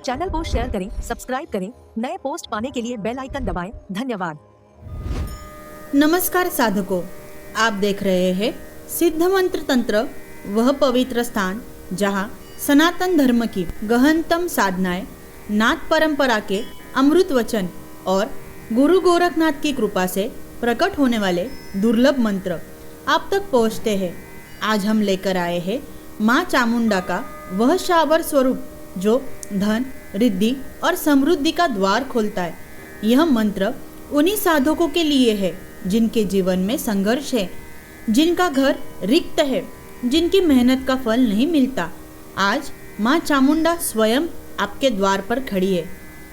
Channel को share करें, subscribe करें, नए पोस्ट पाने के लिए बेल आइकन दबाएं। धन्यवाद। नमस्कार साधकों, आप देख रहे हैं सिद्ध मंत्र तंत्र, वह पवित्र स्थान जहां सनातन धर्म की गहनतम साधनाएं, नाथ परंपरा के अमृत वचन और गुरु गोरखनाथ की कृपा से प्रकट होने वाले दुर्लभ मंत्र आप तक पहुंचते हैं। आज हम लेकर आए हैं माँ चामुंडा का वह शावर स्वरूप जो धन, रिद्धि और समृद्धि का द्वार खोलता है। यह मंत्र उन्हीं साधकों के लिए है जिनके जीवन में संघर्ष है, जिनका घर रिक्त है, जिनकी मेहनत का फल नहीं मिलता। आज माँ चामुंडा स्वयं आपके द्वार पर खड़ी है।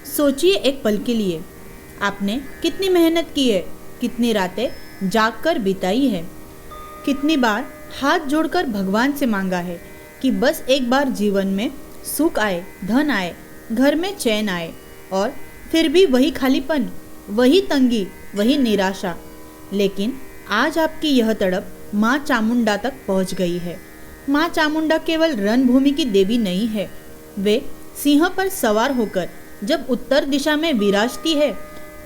सोचिए एक पल के लिए, आपने कितनी मेहनत की है, कितनी रातें जागकर बिताई है, कितनी बार हाथ जोड़कर भगवान से मांगा है कि बस एक बार जीवन में सुख आए, धन आए, घर में चैन आए, और फिर भी वही खालीपन, वही तंगी, वही निराशा। लेकिन आज आपकी यह तड़प माँ चामुंडा तक पहुँच गई है। माँ चामुंडा केवल रणभूमि की देवी नहीं है, वे सिंह पर सवार होकर जब उत्तर दिशा में विराजती है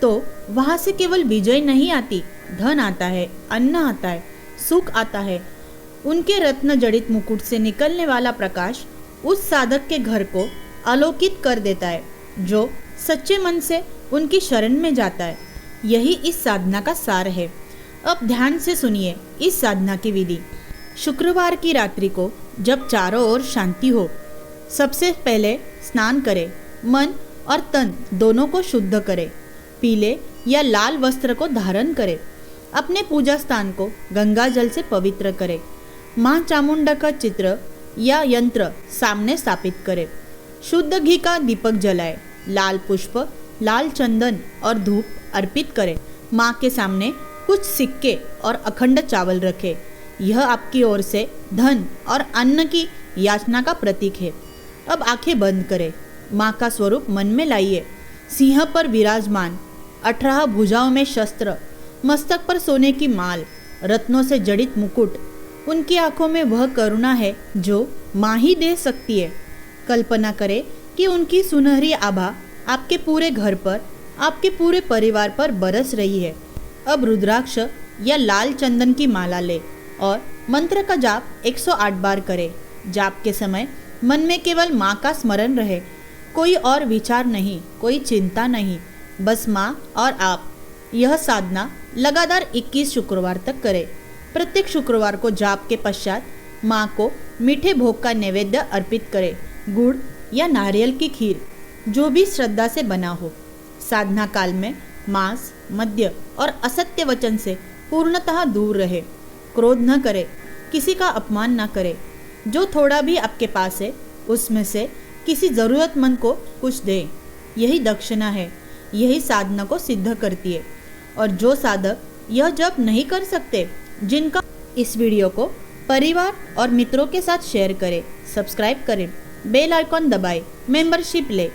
तो वहाँ से केवल विजय नहीं आती, धन आता है, अन्न आता है, सुख आता है। उनके रत्न जड़ित मुकुट से निकलने वाला प्रकाश उस साधक के घर को आलोकित कर देता है जो सच्चे मन से उनकी शरण में जाता है। यही इस साधना का सार है। अब ध्यान से सुनिए इस साधना की विधि। शुक्रवार की रात्रि को जब चारों ओर शांति हो, सबसे पहले स्नान करें, मन और तन दोनों को शुद्ध करें। पीले या लाल वस्त्र को धारण करें। अपने पूजा स्थान को गंगा जल से पवित्र करें। माँ चामुंडा का चित्र या यंत्र सामने स्थापित करें। शुद्ध घी का दीपक जलाएं। लाल पुष्प, लाल चंदन और धूप अर्पित करें। माँ के सामने कुछ सिक्के और अखंड चावल रखें। यह आपकी ओर से धन और अन्न की याचना का प्रतीक है। अब आंखें बंद करें। माँ का स्वरूप मन में लाइए। सिंह पर विराजमान, 18 भुजाओं में शस्त्र, मस्तक पर सोने की माल, रत्नों से जड़ित मुकुट। उनकी आंखों में वह करुणा है जो माँ ही दे सकती है। कल्पना करें कि उनकी सुनहरी आभा आपके पूरे घर पर, आपके पूरे परिवार पर बरस रही है। अब रुद्राक्ष या लाल चंदन की माला ले और मंत्र का जाप 108 बार करें। जाप के समय मन में केवल माँ का स्मरण रहे, कोई और विचार नहीं, कोई चिंता नहीं, बस माँ और आप। यह साधना लगातार 21 शुक्रवार तक करें। प्रत्येक शुक्रवार को जाप के पश्चात माँ को मीठे भोग का नैवेद्य अर्पित करें। गुड़ या नारियल की खीर, जो भी श्रद्धा से बना हो। साधना काल में मांस, मद्य और असत्य वचन से पूर्णतः दूर रहे। क्रोध न करे, किसी का अपमान न करे। जो थोड़ा भी आपके पास है उसमें से किसी ज़रूरतमंद को कुछ दे। यही दक्षिणा है। यही साधना को सिद्ध करती है। और जो साधक यह जप नहीं कर सकते, जिनका इस वीडियो को परिवार और मित्रों के साथ शेयर करें, सब्सक्राइब करें, बेल आइकॉन दबाएं, मेंबरशिप ले।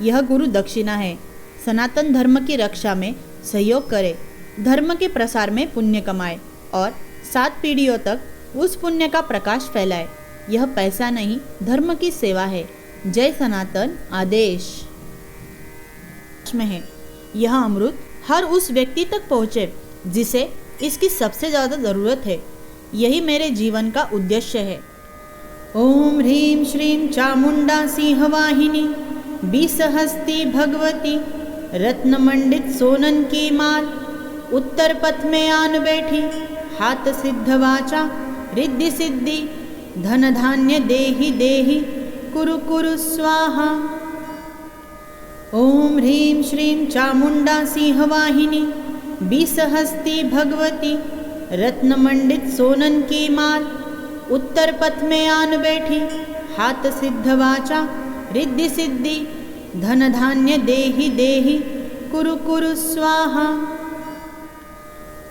यह गुरु दक्षिणा है। सनातन धर्म की रक्षा में सहयोग करें, धर्म के प्रसार में पुण्य कमाए और 7 पीढ़ियों तक उस पुण्य का प्रकाश फैलाए। यह पैसा नहीं, धर्म की सेवा है। जय सनातन आदेश में है। यह अमृत हर उस व्यक्ति तक पहुँचे जिसे इसकी सबसे ज़्यादा ज़रूरत है। यही मेरे जीवन का उद्देश्य है। ओम ह्रीं श्रीं चामुंडा सिंहवाहिनी, 20 हस्ती भगवती, रत्नमंडित सोनन की माल, उत्तर पथ में आन बैठी, हाथ सिद्ध वाचा, रिद्धि सिद्धि, धन धान्य देहि देहि, कुरु कुरु स्वाहा। ओम ह्रीं श्रीं चामुंडा सिंहवाहिनी, 20 हस्ती भगवती, रत्नमंडित सोनन की माल, उत्तर पथ में आन बैठी, हाथ सिद्ध वाचा, रिद्धि सिद्धि, धन धान्य देहि देहि, कुरु कुरु स्वाहा।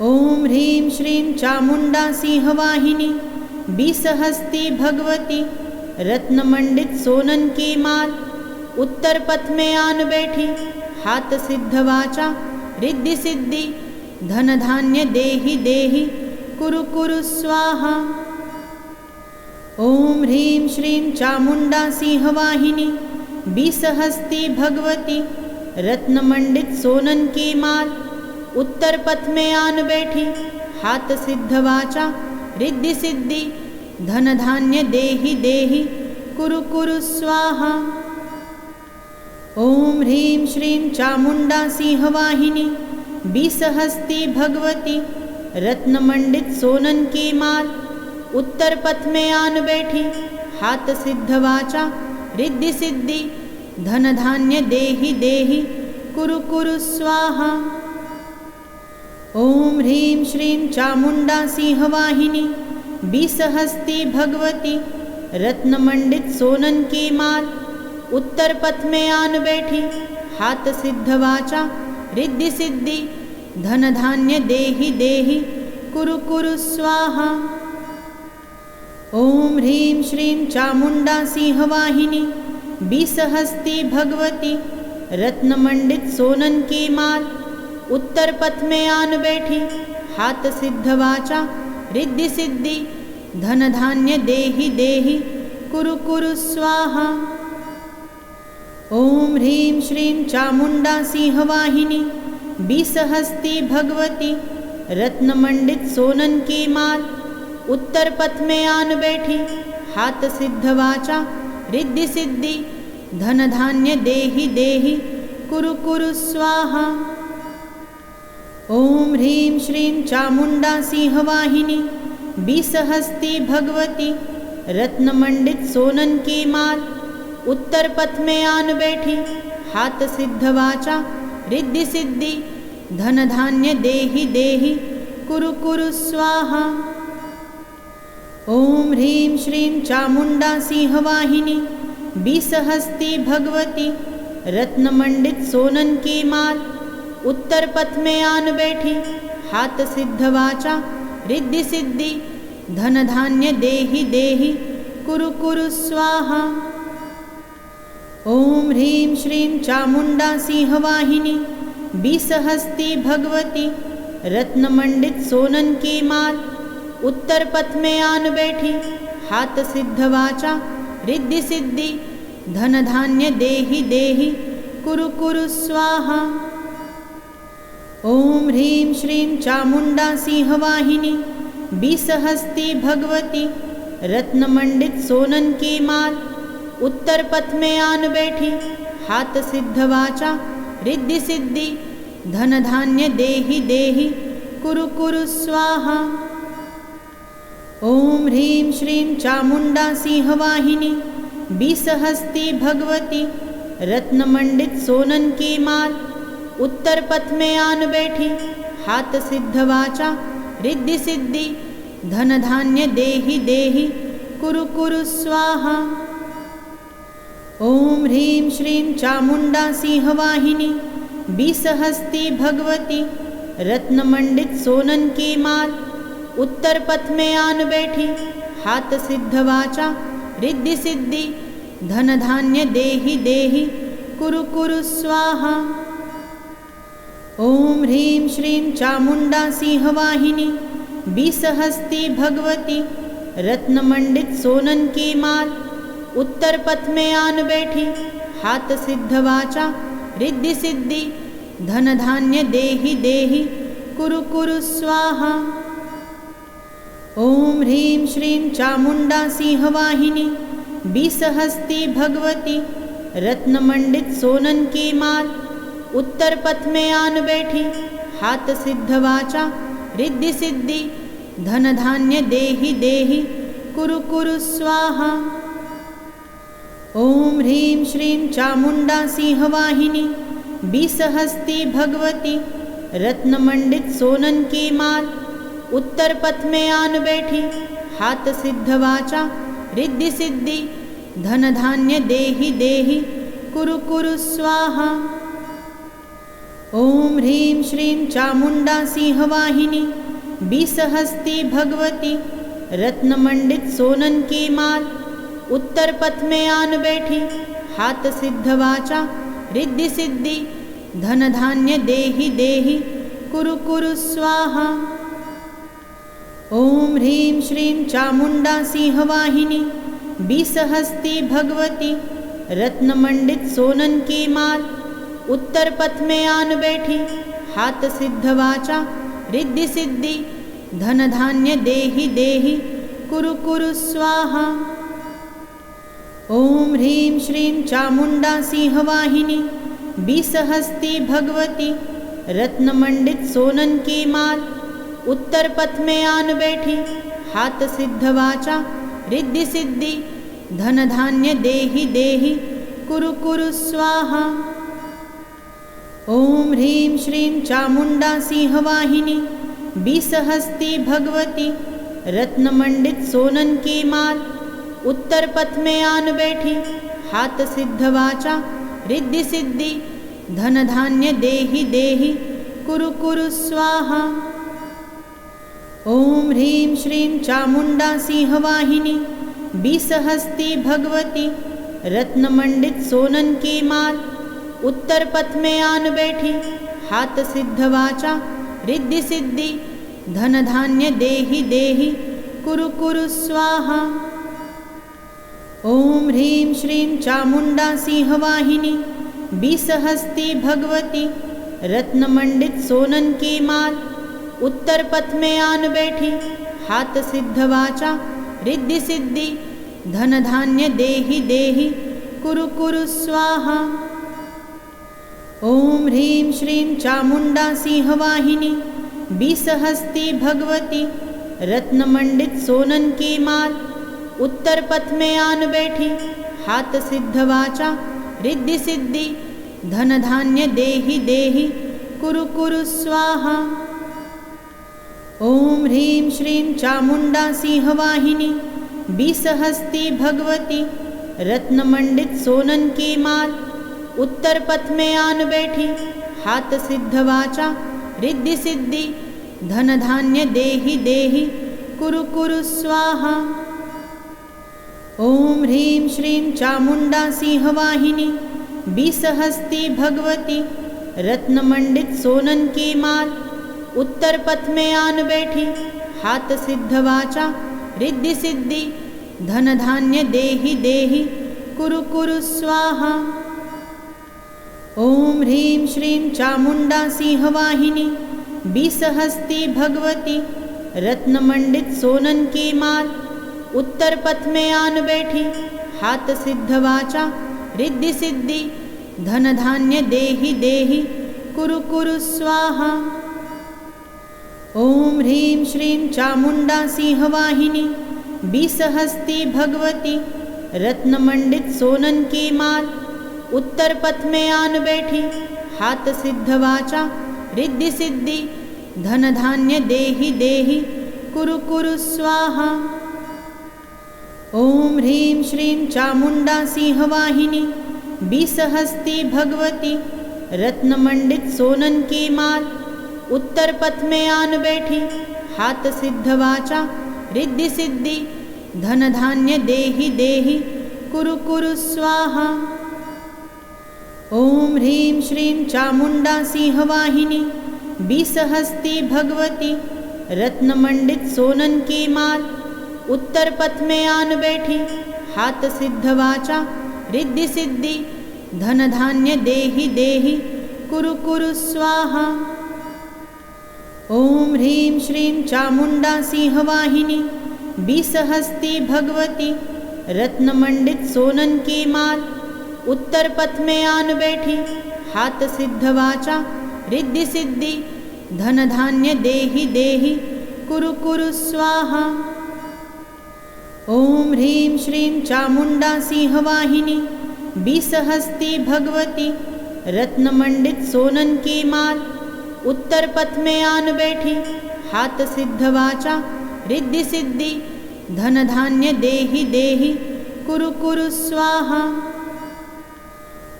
ओम ह्रीं श्रीं चामुंडा सिंहवाहिनी, 20 हस्ती भगवती, रत्नमंडित सोनन की माल, उत्तर पथ में आन बैठी, हाथ सिद्ध वाचा, रिद्धि सिद्धि, धन धान्य देहि देहि, कुरु कुरु स्वाहा। ओम ह्रीं श्रीं चामुंडा सिंहवाहिनी, बीसहस्ती भगवती रत्नमंडित सोनन की माल, उत्तर पथ में आन बैठी हाथ सिद्ध वाचा, रिद्धि सिद्धि धन धान्य देहि देहि कुरु कुरु स्वाहा। ओम ह्रीं श्रीं चामुंडा सिंहवाहिनी बीसहस्ती भगवती रत्नमंडित सोनन की माल, उत्तर पथ में आन बैठी हाथ सिद्ध वाचा, रिद्धि सिद्धि धन धान्य देहि देहि कुरु कुरु स्वाहा। ओम ह्रीं श्रीं चामुंडा सिंहवाहिनी बीसहस्ती भगवती रत्नमंडित सोनन की माल, उत्तर पथ में आन बैठी हाथ सिद्ध वाचा, रिद्धि सिद्धि धन धान्य देहि देहि कुरु कुरु स्वाहा। ओम ह्रीं श्रीं चामुंडा सिंहवाहिनी बीसहस्ती भगवती रत्नमंडित सोनन की माल, उत्तर पथ में आन बैठी हाथ सिद्ध वाचा, रिद्धि सिद्धि धन धान्य देहि देहि कुरु कुरु स्वाहा। ओम ह्रीं श्रीं चामुंडा सिंहवाहिनी बीसहस्ती भगवती रत्नमंडित सोनन की माल, उत्तर पथ में आन बैठी हाथ सिद्ध वाचा, रिद्धि सिद्धि धन धान्य देहि देहि कुरु कुरु स्वाहा। ओम ह्रीं श्रीं चामुंडा सिंहवाहिनी बीसहस्ती भगवती रत्नमंडित सोनन की माल, उत्तर पथ में आन बैठी हाथ सिद्ध वाचा, रिद्धि सिद्धि धन धान्य देहि देहि कुरु कुरु स्वाहा। ओम ह्रीं श्रीं चामुंडा सिंहवाहिनी बीसहस्ती भगवती रत्नमंडित सोनन की माल, उत्तर पथ में आन बैठी हाथ सिद्ध वाचा, रिद्धि सिद्धि धन धान्य देहि देहि कुरु कुरु स्वाहा। ओम ह्रीं श्रीं चामुंडा सिंहवाहिनी बीसहस्ती भगवती रत्नमंडित सोनन की माल, उत्तर पथ में आन बैठी हाथ सिद्ध वाचा, रिद्धि सिद्धि धन धान्य देहि देहि कुरु कुरु स्वाहा। ओम ह्रीं श्रीं चामुंडा सिंहवाहिनी बीसहस्ती भगवती रत्नमंडित सोनन की माल, उत्तर पथ में आन बैठी हाथ सिद्ध वाचा, रिद्धि सिद्धि धन धान्य देहि देहि कुरु कुरु स्वाहा। ओम ह्रीं श्रीं चामुंडा सिंहवाहिनी बीसहस्ती भगवती रत्नमंडित सोनन की माल, उत्तर पथ में आन बैठी हाथ सिद्ध वाचा, रिद्धि सिद्धि धन धान्य देहि देहि कुरु कुरु स्वाहा। ओम ह्रीं श्रीं चामुंडा सिंहवाहिनी बीसहस्ती भगवती रत्नमंडित सोनन की माल, उत्तर पथ में आन बैठी हाथ सिद्ध वाचा, रिद्धि सिद्धि धन धान्य देहि देहि कुरु कुरु स्वाहा। ओम ह्रीं श्रीं चामुंडा सिंहवाहिनी बीसहस्ती भगवती रत्नमंडित सोनन की माल, उत्तर पथ में आन बैठी हाथ सिद्ध वाचा, रिद्धि सिद्धि धन धान्य देहि देहि कुरु कुरु स्वाहा। ओम ह्रीं श्रीं चामुंडा सिंहवाहिनी बीसहस्ती भगवती रत्नमंडित सोनन की माल, उत्तर पथ में आन बैठी हाथ सिद्ध वाचा, रिद्धि सिद्धि धन धान्य देहि देहि कुरु कुरु स्वाहा। ओम ह्रीं श्रीं चामुंडा सिंहवाहिनी बीसहस्ती भगवती रत्नमंडित सोनन की माल, उत्तर पथ में आन बैठी हाथ सिद्ध वाचा, रिद्धि सिद्धि धन धान्य देहि देहि कुरु कुरु स्वाहा। ओम ह्रीं श्रीं चामुंडा सिंहवाहिनी बीसहस्ती भगवती रत्नमंडित सोनन की माल, उत्तर पथ में आन बैठी हाथ सिद्ध वाचा, रिद्धि सिद्धि धन धान्य देहि देहि कुरु कुरु स्वाहा। ओम ह्रीं श्रीं चामुंडा सिंहवाहिनी बीसहस्ती भगवती रत्नमंडित सोनन की माल उत्तर पथ में आन बैठी, हाथ सिद्ध वाचा रिद्धि सिद्धि धन धान्य देहि देहि कुरु कुरु स्वाहा। ओम ह्रीं श्रीं चामुंडा सिंहवाहिनी बीसहस्ती भगवती, रत्नमंडित सोनन की माल उत्तर पथ में आन बैठी, हाथ सिद्ध वाचा रिद्धि सिद्धि धन धान्य देहि देहि कुरु कुरु स्वाहा। ओम ह्रीं श्रीं चामुंडा सिंहवाहिनी बीसहस्ती भगवती, रत्नमंडित सोनन की माल उत्तर पथ में आन बैठी, हाथ सिद्ध वाचा रिद्धि सिद्धि धन धान्य देहि देहि कुरु कुरु स्वाहा। ओम ह्रीं श्रीं चामुंडा सिंहवाहिनी बीसहस्ती भगवती, रत्नमंडित सोनन की माल उत्तर पथ में आन बैठी, हाथ सिद्ध वाचा रिद्धि सिद्धि धन धान्य देहि देहि कुरु कुरु स्वाहा। ओम ह्रीं श्रीं चामुंडा सिंहवाहिनी बीसहस्ती भगवती, रत्नमंडित सोनन की माल उत्तर पथ में आन बैठी, हाथ सिद्ध वाचा रिद्धि सिद्धि धन धान्य देहि देहि कुरु कुरु स्वाहा। ओम ह्रीं श्रीं चामुंडा सिंहवाहिनी बीसहस्ती भगवती, रत्नमंडित सोनन की माल उत्तर पथ में आन बैठी, हाथ सिद्ध वाचा रिद्धि सिद्धि धन धान्य देहि देहि कुरु कुरु स्वाहा। ओम ह्रीं श्रीं चामुंडा सिंहवाहिनी बीसहस्ती भगवती, रत्नमंडित सोनन की माल उत्तर पथ में आन बैठी, हाथ सिद्ध वाचा रिद्धि सिद्धि धन धान्य देहि देहि कुरु कुरु स्वाहा। ओम ह्रीं श्रीं चामुंडा सिंहवाहिनी बीसहस्ती भगवती, रत्नमंडित सोनन की माल उत्तर पथ में आन बैठी, हाथ सिद्ध वाचा रिद्धि सिद्धि धन धान्य देहि देहि कुरु कुरु स्वाहा। ओम ह्रीं श्रीं चामुंडा सिंहवाहिनी बीसहस्ती भगवती, रत्नमंडित सोनन की माल उत्तर पथ में आन बैठी, हाथ सिद्ध वाचा रिद्धि सिद्धि धन धान्य देहि देहि कुरु कुरु स्वाहा। ओम ह्रीं श्रीं चामुंडा सिंहवाहिनी बीसहस्ती भगवती, रत्नमंडित सोनन की माल उत्तर पथ में आन बैठी, हाथ सिद्ध वाचा रिद्धि सिद्धि धन धान्य देहि देहि कुरु कुरु स्वाहा। ओम ह्रीं श्रीं चामुंडा सिंहवाहिनी बीसहस्ती भगवती, रत्नमंडित सोनन की माल उत्तर पथ में आन बैठी, हाथ सिद्ध वाचा रिद्धि सिद्धि धन धान्य देहि देहि कुरु कुरु स्वाहा। ओम ह्रीं श्रीं चामुंडा सिंहवाहिनी बीसहस्ती भगवती, रत्नमंडित सोनन की माल उत्तर पथ में आन बैठी, हाथ सिद्ध वाचा रिद्धि सिद्धि धन धान्य देहि देहि कुरु कुरु स्वाहा। ओम ह्रीं श्रीं चामुंडा सिंहवाहिनी बीसहस्ती भगवती, रत्नमंडित सोनन की माल उत्तर पथ में आन बैठी, हाथ सिद्ध वाचा रिद्धि सिद्धि धन धान्य देहि देहि कुरु कुरु स्वाहा। ओम ह्रीं श्रीं चामुंडा सिंहवाहिनी बीसहस्ती भगवती, रत्नमंडित सोनन की माल उत्तर पथ में आन बैठी, हाथ सिद्ध वाचा रिद्धि सिद्धि धन धान्य देहि देहि कुरु कुरु स्वाहा।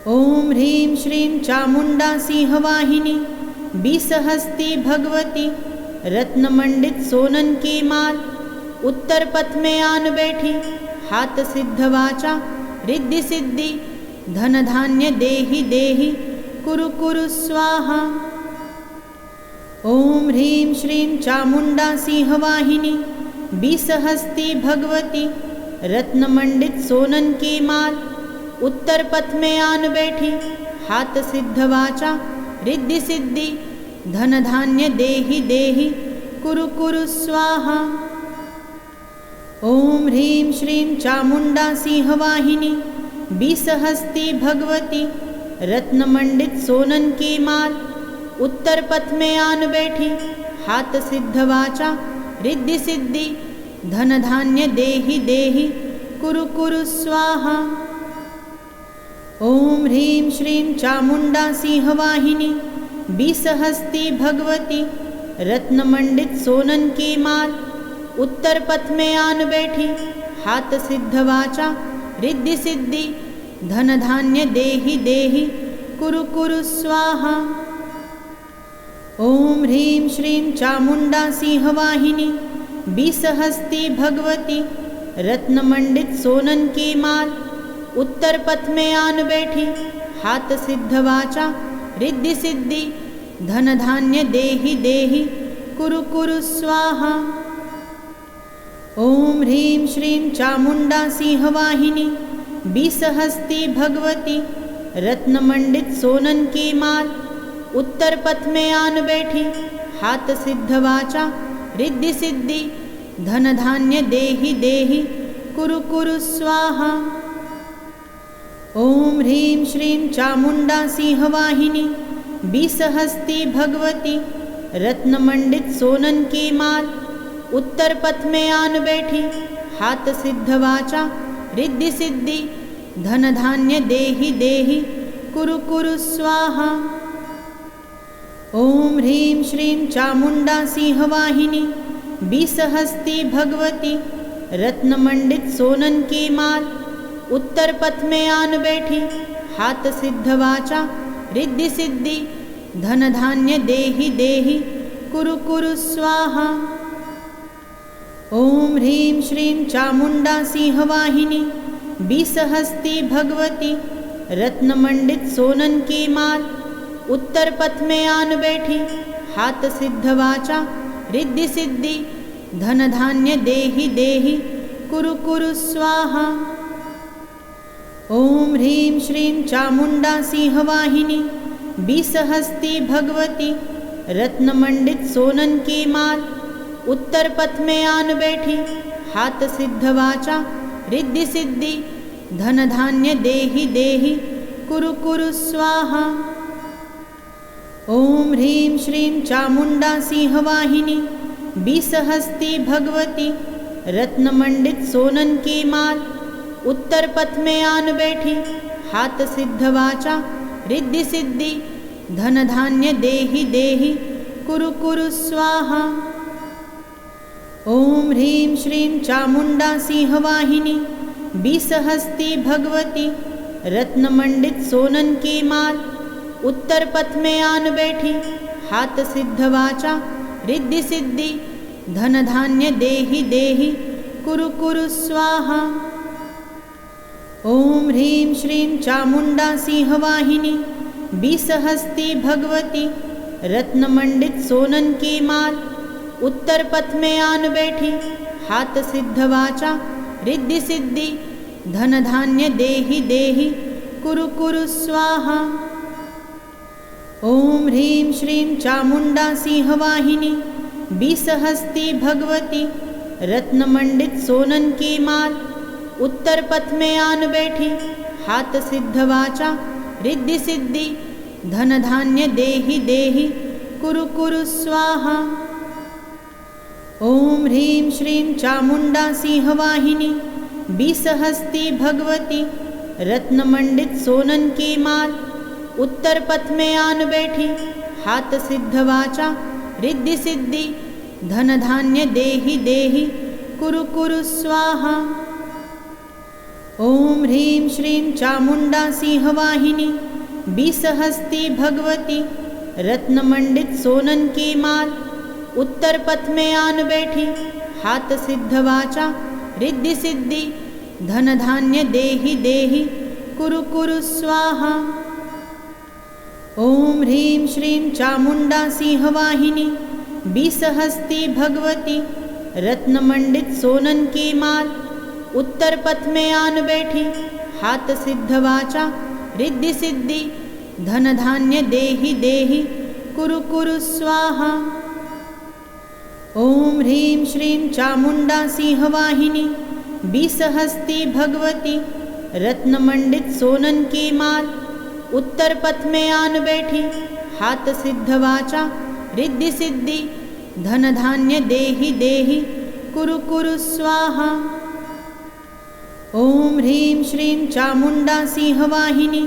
ओम ह्रीं श्रीं चामुंडा सिंहवाहिनी बीसहस्ती भगवती, रत्नमंडित सोनन की माल उत्तर पथ में आन बैठी, हाथ सिद्ध वाचा रिद्धि सिद्धि धन धान्य देहि देहि कुरु कुरु स्वाहा। ओम ह्रीं श्रीं चामुंडा सिंहवाहिनी बीसहस्ती भगवती, रत्नमंडित सोनन की माल उत्तर पथ में आन बैठी, हाथ सिद्ध वाचा रिद्धि सिद्धि, धन धान्य देहि देहि, कुरु कुरु स्वाहा। ओम ह्रीं श्रीं चामुंडा सिंहवाहिनी, 20 हस्ती भगवती, रत्नमंडित सोनन की माल, उत्तर पथ में आन बैठी, हाथ सिद्ध वाचा रिद्धि सिद्धि, धन धान्य देहि देहि, कुरु कुरु स्वाहा। ओम ह्रीं श्रीं चामुंडा सिंहवाहिनी, 20 हस्ती भगवती, रत्नमंडित सोनन की माल, उत्तर पथ में आन बैठी, हाथ सिद्ध वाचा रिद्धि सिद्धि, धन धान्य देहि देहि, कुरु कुरु स्वाहा। ओम ह्रीं श्रीं चामुंडा सिंहवाहिनी, 20 हस्ती भगवती, रत्नमंडित सोनन की माल, उत्तर पथ में आन बैठी, हाथ सिद्ध वाचा रिद्धि सिद्धि, धन धान्य देहि देहि, कुरु कुरु स्वाहा। ओम ह्रीं श्रीं चामुंडा सिंहवाहिनी, 20 हस्ती भगवती, रत्नमंडित सोनन की माल, उत्तर पथ में आन बैठी, हाथ सिद्ध वाचा रिद्धि सिद्धि, धन धान्य देहि देहि, कुरु कुरु स्वाहा। ओम ह्रीं श्रीं चामुंडा सिंहवाहिनी, 20 हस्ती भगवती, रत्नमंडित सोनन की माल, उत्तर पथ में आन बैठी, हाथ सिद्ध वाचा रिद्धि सिद्धि, धन धान्य देहि देहि, कुरु कुरु स्वाहा। ओम ह्रीं श्रीं चामुंडा सिंहवाहिनी, 20 हस्ती भगवती, रत्नमंडित सोनन की माल, उत्तर पथ में आन बैठी, हाथ सिद्ध वाचा रिद्धि सिद्धि, धन धान्य देहि देहि, कुरु कुरु स्वाहा। ओम ह्रीं श्रीं चामुंडा सिंहवाहिनी, 20 हस्ती भगवती, रत्नमंडित सोनन की माल, उत्तर पथ में आन बैठी, हाथ सिद्ध वाचा रिद्धि सिद्धि, धन धान्य देहि देहि, कुरु कुरु स्वाहा। ओम ह्रीं श्रीं चामुंडा सिंहवाहिनी, 20 हस्ती भगवती, रत्नमंडित सोनन की माल, उत्तर पथ में आन बैठी, हाथ सिद्ध वाचा रिद्धि सिद्धि, धन धान्य देहि देहि, कुरु कुरु स्वाहा। ओम ह्रीं श्रीं चामुंडा सिंहवाहिनी, 20 हस्ती भगवती, रत्नमंडित सोनन की माल, उत्तर पथ में आन बैठी, हाथ सिद्ध वाचा रिद्धि सिद्धि, धन धान्य देहि देहि, कुरु कुरु स्वाहा। ओम ह्रीं श्रीं चामुंडा सिंहवाहिनी, 20 हस्ती भगवती, रत्नमंडित सोनन की माल, उत्तर पथ में आन बैठी, हाथ सिद्ध वाचा रिद्धि सिद्धि, धन धान्य देहि देहि, कुरु कुरु स्वाहा। ओम ह्रीं श्रीं चामुंडा सिंहवाहिनी, 20 हस्ती भगवती, रत्नमंडित सोनन की माल, उत्तर पथ में आन बैठी, हाथ सिद्ध वाचा रिद्धि सिद्धि, धन धान्य देहि देहि, कुरु कुरु स्वाहा। ओम ह्रीं श्रीं चामुंडा सिंहवाहिनी, 20 हस्ती भगवती, रत्नमंडित सोनन की माल, उत्तर पथ में आन बैठी, हाथ सिद्ध वाचा रिद्धि सिद्धि, धन धान्य देहि देहि, कुरु कुरु स्वाहा। ओम ह्रीं श्रीं चामुंडा सिंहवाहिनी, 20 हस्ती भगवती, रत्नमंडित सोनन की माल, उत्तर पथ में आन बैठी, हाथ सिद्ध वाचा रिद्धि सिद्धि, धन धान्य देहि देहि, कुरु कुरु स्वाहा। ओम ह्रीं श्रीं चामुंडा सिंहवाहिनी, 20 हस्ती भगवती, रत्नमंडित सोनन की माल, उत्तर पथ में आन बैठी, हाथ सिद्ध वाचा रिद्धि सिद्धि, धन धान्य देहि देहि, कुरु कुरु स्वाहा। ओम ह्रीं श्रीं चामुंडा सिंहवाहिनी, 20 हस्ती भगवती, रत्नमंडित सोनन की माल, उत्तर पथ में आन बैठी, हाथ सिद्ध वाचा रिद्धि सिद्धि धन धान्य देहि देहि कुरु कुरु स्वाहा। ओम ह्रीं श्रीं चामुंडा सिंहवाहिनी 20 हस्ती भगवती रत्नमंडित सोनन की माल उत्तर पथ में आन बैठी हाथ सिद्ध वाचा रिद्धि सिद्धि धन धान्य देहि देहि कुरु कुरु स्वाहा। ओम ह्रीं श्रीं चामुंडा सिंहवाहिनी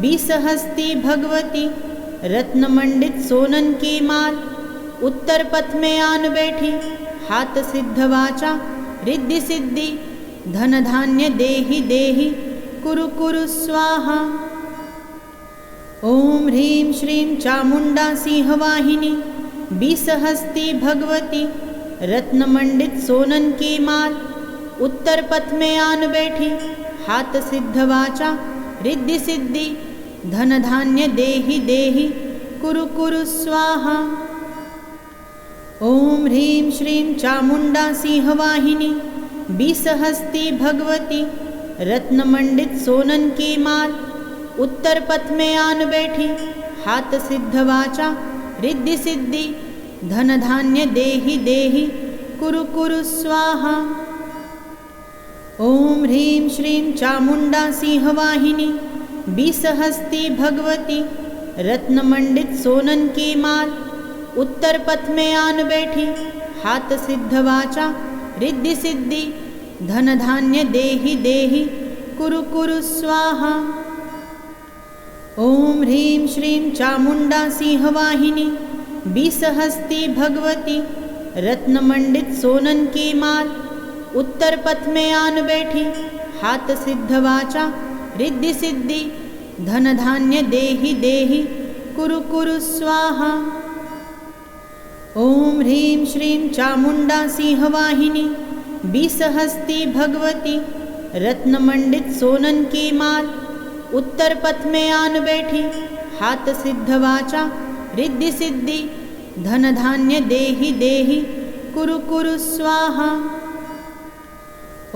20 हस्ती भगवती रत्नमंडित सोनन की माल उत्तर पथ में आन बैठी हाथ सिद्ध वाचा रिद्धि सिद्धि धन धान्य देहि देहि कुरु कुरु स्वाहा। ओम ह्रीं श्रीं चामुंडा सिंहवाहिनी 20 हस्ती भगवती रत्नमंडित सोनन की माल उत्तर पथ में आन बैठी हाथ सिद्ध वाचा रिद्धि सिद्धि धन धान्य देहि देहि कुरु कुरु स्वाहा। ओम ह्रीं श्रीं चामुंडा सिंहवाहिनी 20 हस्ती भगवती रत्नमंडित सोनन की माल उत्तर पथ में आन बैठी हाथ सिद्ध वाचा रिद्धि सिद्धि धन धान्य देहि देहि कुरु कुरु स्वाहा। ओम ह्रीं श्रीं चामुंडा सिंहवाहिनी 20 हस्ती भगवती रत्नमंडित सोनन की माल उत्तर पथ में आन बैठी हाथ सिद्ध वाचा रिद्धि सिद्धि धन धान्य देहि देहि कुरु कुरु स्वाहा। ओम ह्रीं श्रीं चामुंडा सिंहवाहिनी 20 हस्ती भगवती रत्नमंडित सोनन की माल उत्तर पथ में आन बैठी हाथ सिद्ध वाचा रिद्धि सिद्धि धन धान्य देहि देहि कुरु कुरु स्वाहा। ओम ह्रीं श्रीं चामुंडा सिंहवाहिनी 20 हस्ती भगवती रत्नमंडित सोनन की माल उत्तर पथ में आन बैठी हाथ सिद्ध वाचा रिद्धि सिद्धि धन धान्य देहि देहि कुरु कुरु स्वाहा।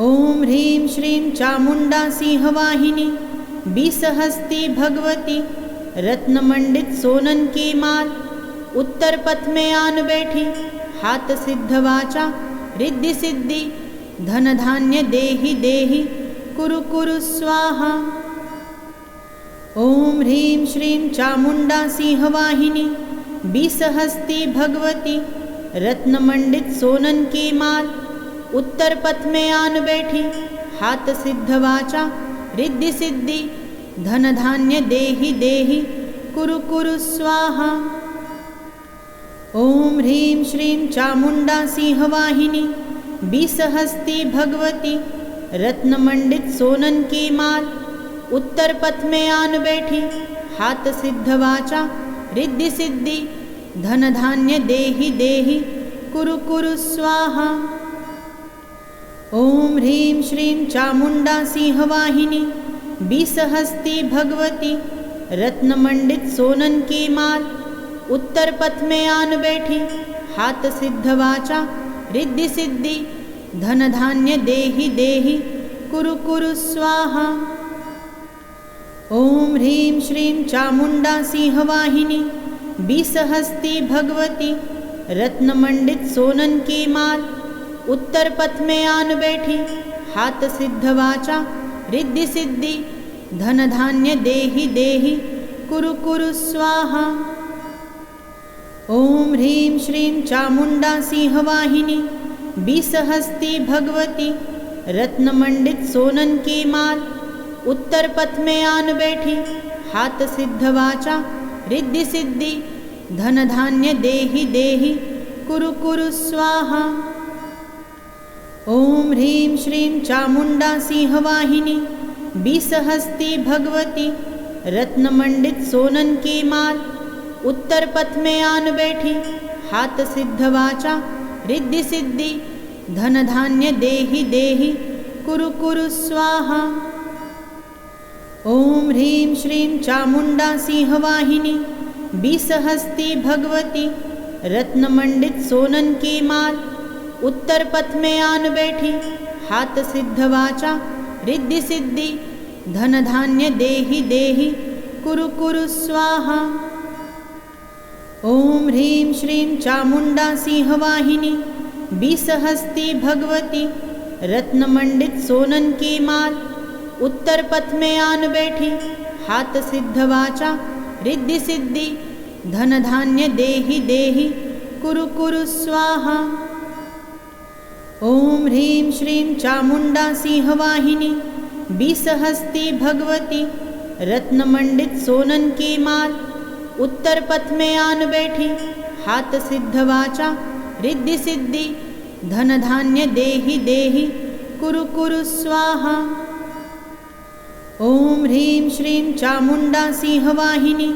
ओम ह्रीं श्रीं चामुंडा सिंहवाहिनी 20 हस्ती भगवती रत्नमंडित सोनन की माल उत्तर पथ में आन बैठी हाथ सिद्ध वाचा रिद्धि सिद्धि धन धान्य देहि देहि कुरु कुरु स्वाहा। ओम ह्रीं श्रीं चामुंडा सिंहवाहिनी 20 हस्ती भगवती रत्नमंडित सोनन की माल उत्तर पथ में आन बैठी हाथ सिद्ध वाचा रिद्धि सिद्धि धन धान्य देहि देहि कुरु कुरु स्वाहा। ओम ह्रीं श्रीं चामुंडा सिंहवाहिनी 20 हस्ती भगवती रत्नमंडित सोनन की माल उत्तर पथ में आन बैठी हाथ सिद्ध वाचा रिद्धि सिद्धि धन धान्य देहि देहि कुरु कुरु स्वाहा। ओम ह्रीं श्रीं चामुंडा सिंहवाहिनी 20 हस्ती भगवती रत्नमंडित सोनन की माल उत्तर पथ में आन बैठी हाथ सिद्ध वाचा रिद्धि सिद्धि धन धान्य देहि देहि कुरु कुरु स्वाहा। ओम ह्रीं श्रीं चामुंडा सिंहवाहिनी 20 हस्ती भगवती रत्नमंडित सोनन की माल उत्तर पथ में आन बैठी हाथ सिद्ध वाचा रिद्धि सिद्धि धन धान्य देहि देहि कुरु कुरु स्वाहा। ओम ह्रीं श्रीं चामुंडा सिंहवाहिनी 20 हस्ती भगवती रत्नमंडित सोनन की माल उत्तर पथ में आन बैठी हाथ सिद्ध वाचा रिद्धि सिद्धि धन धान्य देहि देहि कुरु कुरु स्वाहा। ओम ह्रीं श्रीं चामुंडा सिंहवाहिनी 20 हस्ती भगवती रत्नमंडित सोनन की माल उत्तर पथ में आन बैठी हाथ सिद्ध वाचा रिद्धि सिद्धि धन धान्य देहि देहि कुरु कुरु स्वाहा। ओम ह्रीं श्रीं चामुंडा सिंहवाहिनी 20 हस्ती भगवती रत्नमंडित सोनन की माल उत्तर पथ में आन बैठी हाथ सिद्ध वाचा रिद्धि सिद्धि धन धान्य देहि देहि कुरु कुरु स्वाहा। ओम ह्रीं श्रीं चामुंडा सिंहवाहिनी बीसहस्ती भगवती रत्नमंडित सोनन की माल उत्तर पथ में आन बैठी हाथ सिद्ध वाचा रिद्धि सिद्धि धन धान्य देहि देहि कुरु कुरु स्वाहा। ओम ह्रीं श्रीं चामुंडा सिंहवाहिनी बीसहस्ती भगवती रत्नमंडित सोनन की माल उत्तर पथ में आन बैठी हाथ सिद्ध वाचा रिद्धि सिद्धि धन धान्य देहि देहि कुरु कुरु स्वाहा। ओम ह्रीं श्रीं चामुंडा सिंहवाहिनी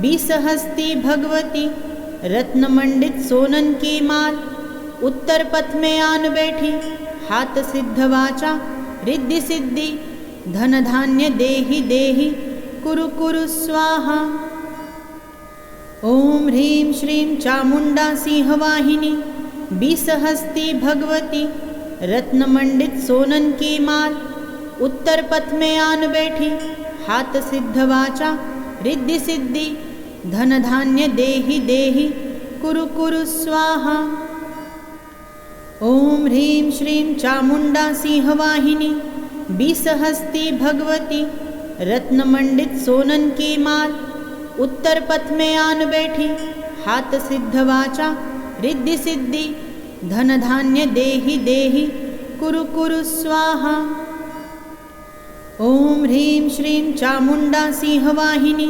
बीसहस्ती भगवती रत्नमंडित सोनन की माल उत्तर पथ में आन बैठी हाथ सिद्ध वाचा रिद्धि सिद्धि धन धान्य देहि देहि कुरु कुरु स्वाहा। ओम ह्रीं श्रीं चामुंडा सिंहवाहिनी बीसहस्ती भगवती रत्नमंडित सोनन की माल उत्तर पथ में आन बैठी हाथ सिद्ध वाचा रिद्धि सिद्धि धन धान्य देहि देहि कुरु कुरु स्वाहा। ओम ह्रीं श्रीं चामुंडा सिंहवाहिनी बीसहस्ती भगवती रत्नमंडित सोनन की माल उत्तर पथ में आन बैठी हाथ सिद्ध वाचा रिद्धि सिद्धि धन धान्य देहि देहि कुरु कुरु स्वाहा। ओम ह्रीं श्रीं चामुंडा सिंहवाहिनी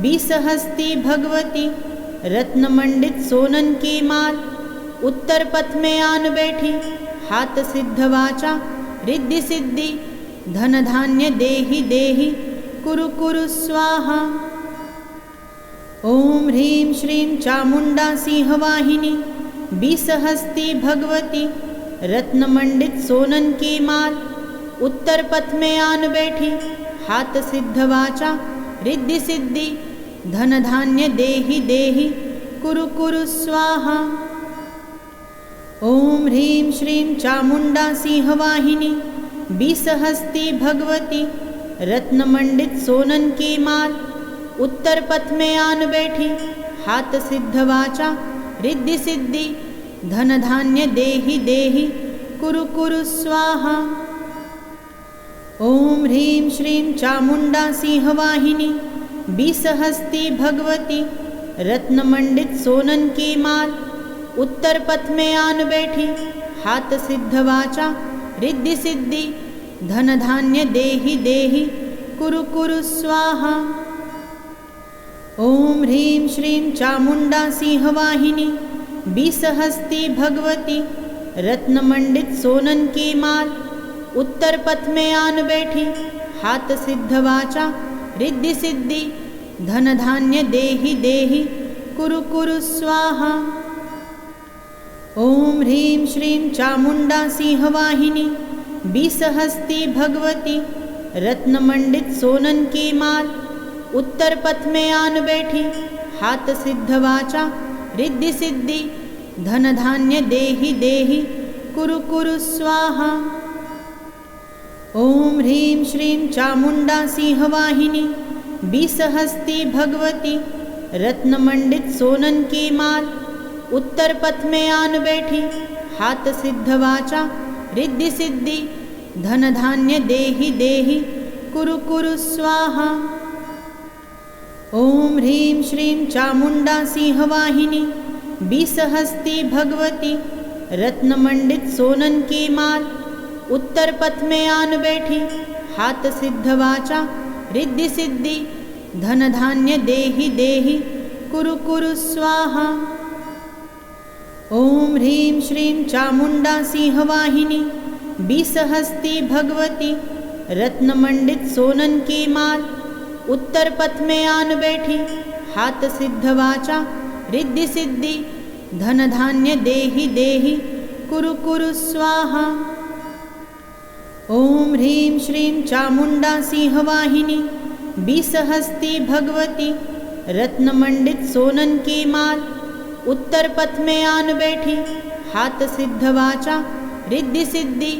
बीसहस्ती भगवती रत्नमंडित सोनन की माल उत्तर पथ में आन बैठी हाथ सिद्ध वाचा रिद्धि सिद्धि धन धान्य देहि देहि कुरु कुरु स्वाहा। ओम ह्रीं श्रीं चामुंडा सिंहवाहिनी बीसहस्ती भगवती रत्नमंडित सोनन की माल उत्तर पथ में आन बैठी हाथ सिद्ध वाचा रिद्धि सिद्धि धन धान्य देहि देहि कुरु कुरु स्वाहा। ओम ह्रीं श्रीं चामुंडा सिंहवाहिनी बीसहस्ती भगवती रत्नमंडित सोनन की माल उत्तर पथ में आन बैठी हाथ सिद्ध वाचा रिद्धि सिद्धि धन धान्य देहि देहि कुरु कुरु स्वाहा। ओम ह्रीं श्रीं चामुंडा सिंहवाहिनी बीसहस्ती भगवती रत्नमंडित सोनन की माल उत्तर पथ में आन बैठी हाथ सिद्ध वाचा रिद्धि सिद्धि धन धान्य देहि देहि कुरु कुरु स्वाहा। ओम ह्रीं श्रीं चामुंडा सिंहवाहिनी बीसहस्ती भगवती रत्नमंडित सोनन की माल उत्तर पथ में आन बैठी हाथ सिद्ध वाचा रिद्धि सिद्धि धन धान्य देहि देहि कुरु कुरु स्वाहा। ओम ह्रीं श्रीं चामुंडा सिंहवाहिनी बीसहस्ती भगवती रत्नमंडित सोनन की माल उत्तर पथ में आन बैठी हाथ सिद्ध वाचा रिद्धि सिद्धि धन धान्य देहि देहि कुरु कुरु स्वाहा। ओम ह्रीं श्रीं चामुंडा सिंहवाहिनी बीसहस्ती भगवती रत्नमंडित सोनन की माल उत्तर पथ में आन बैठी हाथ सिद्ध वाचा रिद्धि सिद्धि धन धान्य देहि देहि कुरु कुरु स्वाहा। ओम ह्रीं श्रीं चामुंडा सिंहवाहिनी बीसहस्ती भगवती रत्नमंडित सोनन की माल उत्तर पथ में आन बैठी हाथ सिद्ध वाचा रिद्धि सिद्धि धन धान्य देहि देहि कुरु कुरु स्वाहा। ओम ह्रीं श्रीं चामुंडा सिंहवाहिनी बीसहस्ती भगवती रत्नमंडित सोनन की माल उत्तर पथ में आन बैठी हाथ सिद्ध वाचा रिद्धि सिद्धि धन धान्य देहि देहि कुरु कुरु स्वाहा। ओम ह्रीं श्रीं चामुंडा सिंहवाहिनी बीसहस्ती भगवती रत्नमंडित सोनन की माल उत्तर पथ में आन बैठी हाथ सिद्ध वाचा रिद्धि सिद्धि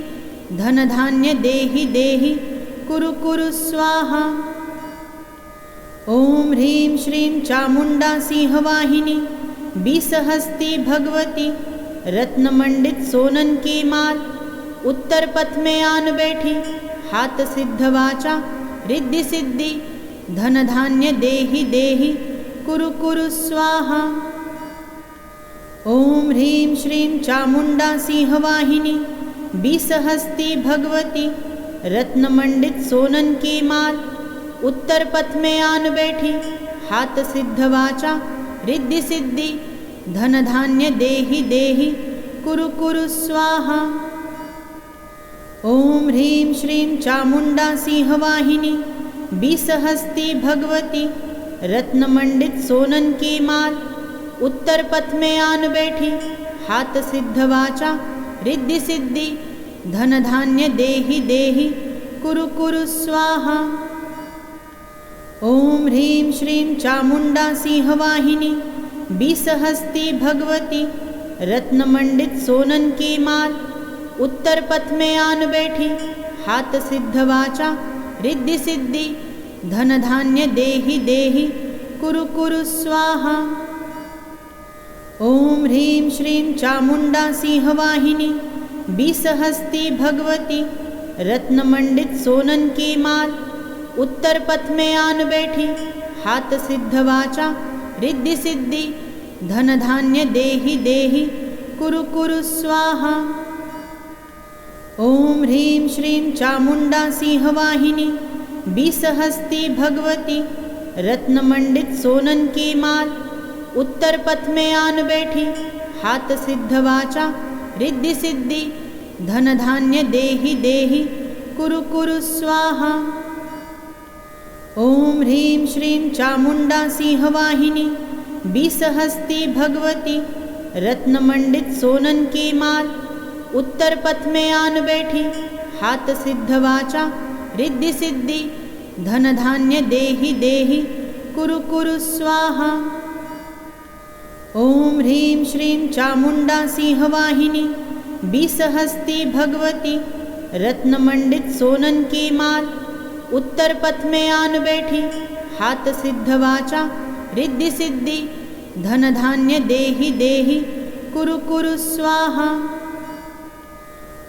धन धान्य देहि देहि कुरु कुरु स्वाहा। ओम ह्रीं श्रीं चामुंडा सिंहवाहिनी, 20 हस्ती भगवती, रत्नमंडित सोनन की माल, उत्तर पथ में आन बैठी, हाथ सिद्ध वाचा, रिद्धि सिद्धि, धन धान्य देहि देहि, कुरु कुरु स्वाहा। ओम ह्रीं श्रीं चामुंडा सिंहवाहिनी, 20 हस्ती भगवती, रत्नमंडित सोनन की माल, उत्तर पथ में आन बैठी, हाथ सिद्ध वाचा, रिद्धि सिद्धि, धन धान्य देहि देहि, कुरु कुरु स्वाहा। ओम ह्रीं श्रीं चामुंडा सिंहवाहिनी, 20 हस्ती भगवती, रत्नमंडित सोनन की माल, उत्तर पथ में आन बैठी, हाथ सिद्ध वाचा, रिद्धि सिद्धि, धन धान्य देहि देहि, कुरु कुरु स्वाहा। ओम ह्रीं श्रीं चामुंडा सिंहवाहिनी, 20 हस्ती भगवती, रत्नमंडित सोनन की माल, उत्तर पथ में आन बैठी, हाथ सिद्ध वाचा, रिद्धि सिद्धि, धन धान्य देहि देहि, कुरु कुरु स्वाहा। ओम ह्रीं श्रीं चामुंडा सिंहवाहिनी, 20 हस्ती भगवती, रत्नमंडित सोनन की माल, उत्तर पथ में आन बैठी, हाथ सिद्ध वाचा, रिद्धि सिद्धि, धन धान्य देहि देहि, कुरु कुरु स्वाहा। ओम ह्रीं श्रीं चामुंडा सिंहवाहिनी, 20 हस्ती भगवती, रत्नमंडित सोनन की माल, उत्तर पथ में आन बैठी, हाथ सिद्ध वाचा, रिद्धि सिद्धि, धन धान्य देहि देहि, कुरु कुरु स्वाहा। ओम ह्रीं श्रीं चामुंडा सिंहवाहिनी, 20 हस्ती भगवती, रत्नमंडित सोनन की माल, उत्तर पथ में आन बैठी, हाथ सिद्ध वाचा, रिद्धि सिद्धि, धन धान्य देहि देहि, कुरु कुरु स्वाहा। ओम ह्रीं श्रीं चामुंडा सिंहवाहिनी, 20 हस्ती भगवती, रत्नमंडित सोनन की माल, उत्तर पथ में आन बैठी, हाथ सिद्ध वाचा, रिद्धि सिद्धि, धन धान्य देहि देहि, कुरु कुरु स्वाहा।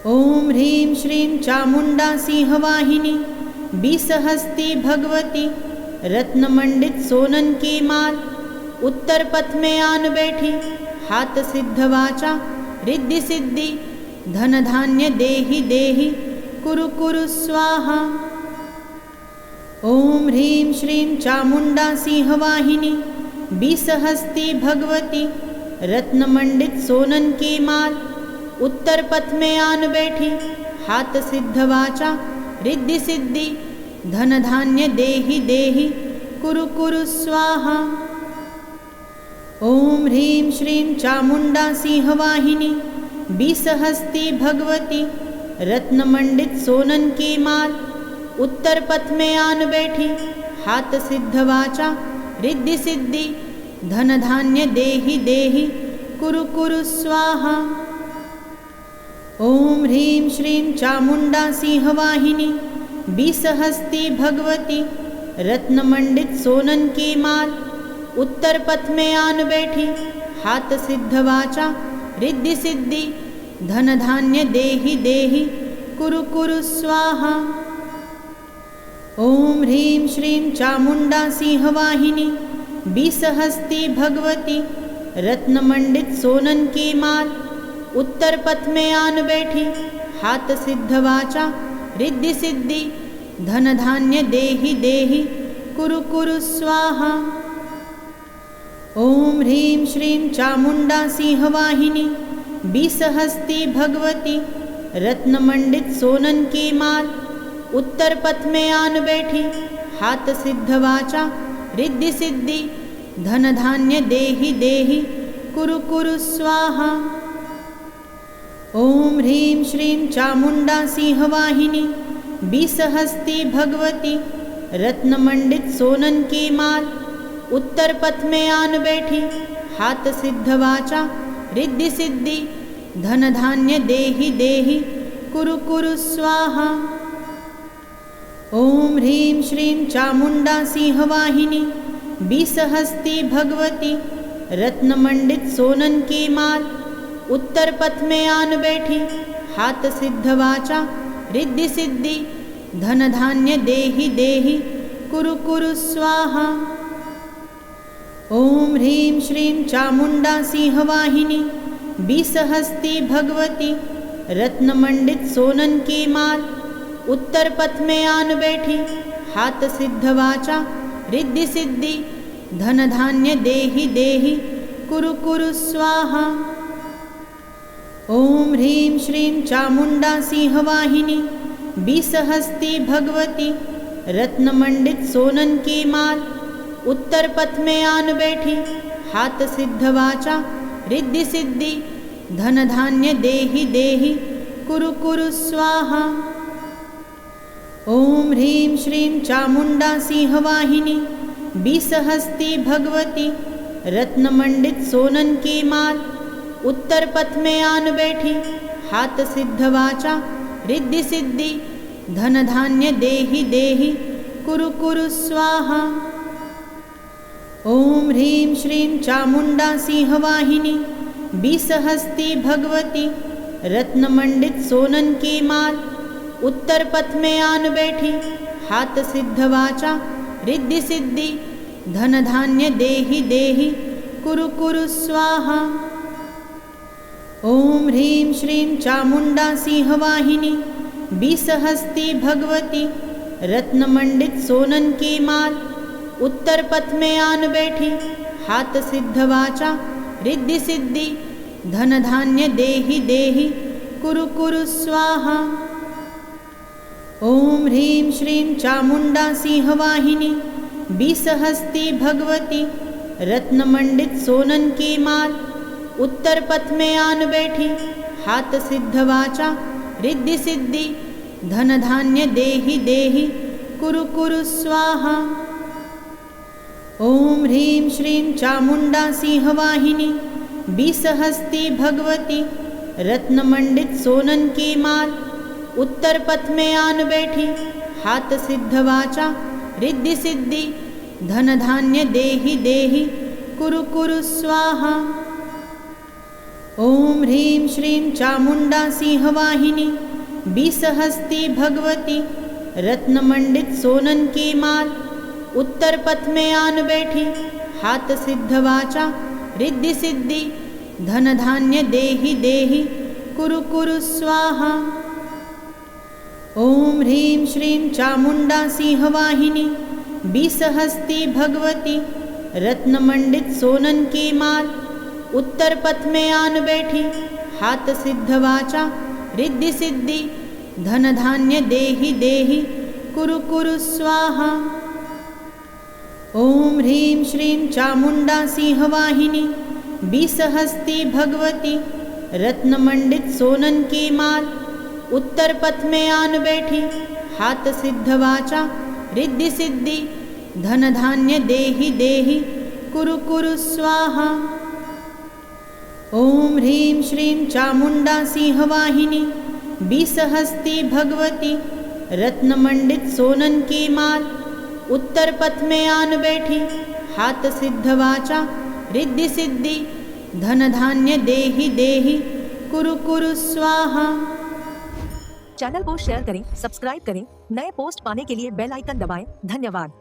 ओम ह्रीं श्रीं चामुंडा सिंहवाहिनी, 20 हस्ती भगवती, रत्नमंडित सोनन की माल, उत्तर पथ में आन बैठी, हाथ सिद्ध वाचा, रिद्धि सिद्धि, धन धान्य देहि देहि, कुरु कुरु स्वाहा। ओम ह्रीं श्रीं चामुंडा सिंहवाहिनी, 20 हस्ती भगवती, रत्नमंडित सोनन की माल, उत्तर पथ में आन बैठी, हाथ सिद्ध वाचा, रिद्धि सिद्धि, धन धान्य देहि देहि, कुरु कुरु स्वाहा। ओम ह्रीं श्रीं चामुंडा सिंहवाहिनी, 20 हस्ती भगवती, रत्नमंडित सोनन की माल, उत्तर पथ में आन बैठी, हाथ सिद्ध वाचा, रिद्धि सिद्धि, धन धान्य देहि देहि, कुरु कुरु स्वाहा। ओम ह्रीं श्रीं चामुंडा सिंहवाहिनी, 20 हस्ती भगवती, रत्नमंडित सोनन की माल, उत्तर पथ में आन बैठी, हाथ सिद्ध वाचा, रिद्धि सिद्धि, धन धान्य देहि देहि, कुरु कुरु स्वाहा। ओम ह्रीं श्रीं चामुंडा सिंहवाहिनी, 20 हस्ती भगवती, रत्नमंडित सोनन की माल, उत्तर पथ में आन बैठी, हाथ सिद्ध वाचा, रिद्धि सिद्धि, धन धान्य देहि देहि, कुरु कुरु स्वाहा। ओम ह्रीं श्रीं चामुंडा सिंहवाहिनी, 20 हस्ती भगवती, रत्नमंडित सोनन की माल, उत्तर पथ में आन बैठी, हाथ सिद्ध वाचा, रिद्धि सिद्धि, धन धान्य देहि देहि, कुरु कुरु स्वाहा। ओम ह्रीं श्रीं चामुंडा सिंहवाहिनी, 20 हस्ती भगवती, रत्नमंडित सोनन की माल, उत्तर पथ में आन बैठी, हाथ सिद्ध वाचा, रिद्धि सिद्धि, धन धान्य देहि देहि, कुरु कुरु स्वाहा। ॐ ह्रीं श्रीं चामुण्डा सिंहवाहिनी 20 हस्ती भगवती रत्नमंडित सोनन की माल उत्तर पथ में आन बैठी हाथ सिद्ध वाचा रिद्धि सिद्धि धन धान्य देहि देहि कुरु कुरु स्वाहा। ॐ ह्रीं श्रीं चामुण्डा सिंहवाहिनी 20 हस्ती भगवती रत्नमंडित सोनन की माल उत्तर पथ में आन बैठी हाथ सिद्ध वाचा रिद्धि सिद्धि धन धान्य देहि देहि कुरु कुरु स्वाहा। ॐ ह्रीं श्रीं चामुण्डा सिंहवाहिनी 20 हस्ती भगवती रत्नमंडित सोनन की माल उत्तर पथ में आन बैठी हाथ सिद्ध वाचा रिद्धि सिद्धि धन धान्य देहि देहि कुरु कुरु स्वाहा। ॐ ह्रीं श्रीं चामुण्डा सिंहवाहिनी 20 हस्ती भगवती रत्नमंडित सोनन की माल उत्तर पथ में आन बैठी हाथ सिद्ध वाचा रिद्धि सिद्धि धन धान्य देहि देहि कुरु कुरु स्वाहा। ॐ ह्रीं श्रीं चामुण्डा सिंहवाहिनी 20 हस्ती भगवती रत्नमंडित सोनन की माल उत्तर पथ में आन बैठी हाथ सिद्ध वाचा रिद्धि सिद्धि धन धान्य देहि देहि कुरु कुरु स्वाहा। ॐ ह्रीं श्रीं चामुण्डा सिंहवाहिनी 20 हस्ती भगवती रत्नमंडित सोनन की माल उत्तर पथ में आन बैठी हाथ सिद्ध वाचा रिद्धि सिद्धि धन धान्य देहि देहि कुरु कुरु स्वाहा। ॐ ह्रीं श्रीं चामुण्डा सिंहवाहिनी 20 हस्ती भगवती रत्नमंडित सोनन की माल उत्तर पथ में आन बैठी हाथ सिद्ध वाचा रिद्धि सिद्धि धन धान्य देहि देहि कुरु कुरु स्वाहा। ॐ ह्रीं श्रीं चामुण्डा सिंहवाहिनी 20 हस्ती भगवती रत्नमंडित सोनन की माल उत्तर पथ में आन बैठी हाथ सिद्ध वाचा रिद्धि सिद्धि धन धान्य देहि देहि कुरु कुरु स्वाहा। ॐ ह्रीं श्रीं चामुण्डा सिंहवाहिनी 20 हस्ती भगवती रत्नमंडित सोनन की माल उत्तर पथ में आन बैठी हाथ सिद्ध वाचा रिद्धि सिद्धि धन धान्य देहि देहि कुरु कुरु स्वाहा। ॐ ह्रीं श्रीं चामुण्डा सिंहवाहिनी 20 हस्ती भगवती रत्नमंडित सोनन की माल उत्तर पथ में आन बैठी हाथ सिद्ध वाचा रिद्धि सिद्धि धन धान्य देहि देहि कुरु कुरु स्वाहा। ॐ ह्रीं श्रीं चामुण्डा सिंहवाहिनी 20 हस्ती भगवती रत्नमंडित सोनन की माल उत्तर पथ में आन बैठी हाथ सिद्ध वाचा रिद्धि सिद्धि धन धान्य देहि देहि कुरु कुरु स्वाहा। ॐ ह्रीं श्रीं चामुण्डा सिंहवाहिनी 20 हस्ती भगवती रत्नमंडित सोनन की माल उत्तर पथ में आन बैठी हाथ सिद्ध वाचा रिद्धि सिद्धि धन धान्य देहि देहि कुरु कुरु स्वाहा। चैनल को शेयर करें, सब्सक्राइब करें, नए पोस्ट पाने के लिए बेल आइकन दबाएं। धन्यवाद।